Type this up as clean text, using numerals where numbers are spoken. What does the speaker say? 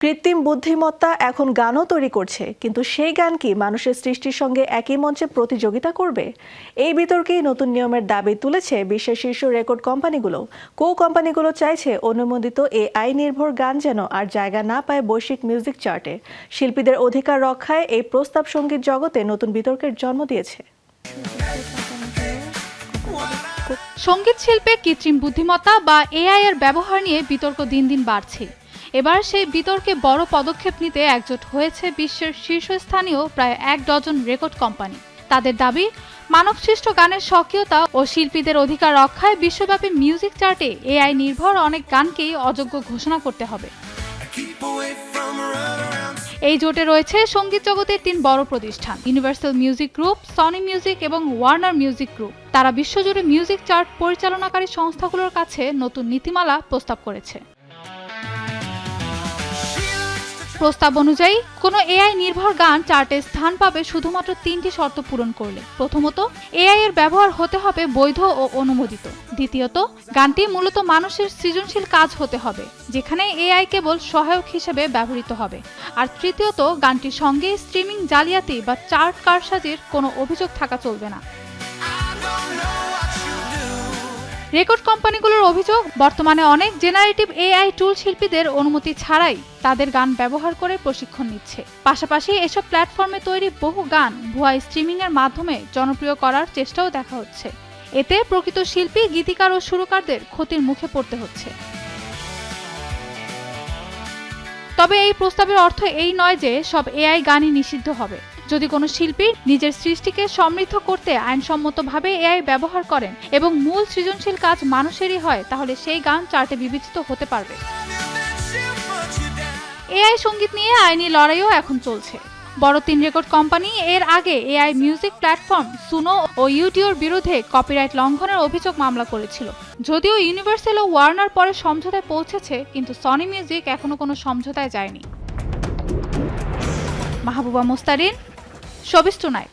কৃত্রিম বুদ্ধিমত্তা এখন গানও তৈরি করছে, কিন্তু সেই গান কি মানুষের সৃষ্টির সঙ্গে একই মঞ্চে প্রতিযোগিতা করবে? এই বিতর্কেই নতুন নিয়মের দাবি তুলেছে বিশ্বের শীর্ষ রেকর্ড কোম্পানিগুলো। কোম্পানিগুলো চাইছে অনুমোদিত এআই নির্ভর গান যেন আর জায়গা না পায় বৈশ্বিক মিউজিক চার্টে। শিল্পীদের অধিকার রক্ষায় এই প্রস্তাব সঙ্গীত জগতে নতুন বিতর্কের জন্ম দিয়েছে। সঙ্গীত শিল্পে কৃত্রিম বুদ্ধিমত্তা বা এআই এর ব্যবহার নিয়ে বিতর্ক দিন দিন বাড়ছে। এবার সেই বিতর্কে বড় পদক্ষেপ নিতে একজোট হয়েছে বিশ্বের শীর্ষস্থানীয় প্রায় 1 ডজন রেকর্ড কোম্পানি। তাদের দাবি, মানবসৃষ্ট গানের স্বকীয়তা ও শিল্পীদের অধিকার রক্ষায় বিশ্বব্যাপী মিউজিক চার্টে এআই নির্ভর অনেক গানকেই অযোগ্য ঘোষণা করতে হবে। এই জোটে রয়েছে সঙ্গীত জগতের 3 বড় প্রতিষ্ঠান, universal music group, Sony music এবং ওয়ার্নার মিউজিক গ্রুপ। তারা বিশ্বজুড়ে মিউজিক চার্ট পরিচালনাকারী সংস্থাগুলোর কাছে নতুন নীতিমালা প্রস্তাব করেছে। প্রস্তাব অনুযায়ী কোনো এআই নির্ভর গান চার্টে স্থান পাবে শুধুমাত্র 3টি শর্ত পূরণ করলে। প্রথমত, এআই এর ব্যবহার হতে হবে বৈধ ও অনুমোদিত। দ্বিতীয়ত, গানটি মূলত মানুষের সৃজনশীল কাজ হতে হবে, যেখানে এআই কেবল সহায়ক হিসেবে ব্যবহৃত হবে। আর তৃতীয়ত, গানটির সঙ্গে স্ট্রিমিং জালিয়াতি বা চার্ট কারসাজির কোনো অভিযোগ থাকা চলবে না। রেকর্ড কোম্পানিগুলোর অভিযোগ, বর্তমানে অনেক জেনারেটিভ এআই টুল শিল্পীদের অনুমতি ছাড়াই তাদের গান ব্যবহার করে প্রশিক্ষণ নিচ্ছে। পাশাপাশি এসব প্ল্যাটফর্মে তৈরি বহু গান ভুয়া স্ট্রিমিং এর মাধ্যমে জনপ্রিয় করার চেষ্টাও দেখা হচ্ছে। এতে প্রকৃত শিল্পী, গীতিকার ও সুরকারদের ক্ষতির মুখে পড়তে হচ্ছে। তবে এই প্রস্তাবের অর্থ এই নয় যে সব এআই গানই নিষিদ্ধ হবে। যদি কোনো শিল্পী নিজের সৃষ্টিকে সমৃদ্ধ করতে আইনসম্মতভাবে এআই ব্যবহার করেন এবং মূল সৃজনশীল কাজ মানুষেরই হয়, তাহলে সেই গান চার্টে বিবেচিত হতে পারবে। এআই সঙ্গীত নিয়ে আইনি লড়াইও এখন চলছে। বড় 3 রেকর্ড কোম্পানি এর আগে এআই মিউজিক প্ল্যাটফর্ম সুনো ও ইউটিউবের বিরুদ্ধে কপিরাইট লঙ্ঘনের অভিযোগ মামলা করেছিল। যদিও ইউনিভার্সাল ও ওয়ার্নার পরে সমঝোতায় পৌঁছেছে, কিন্তু সনি মিউজিক এখনো কোনো সমঝোতায় যায়নি। Mahbuba Mustarin, showbiz tonight.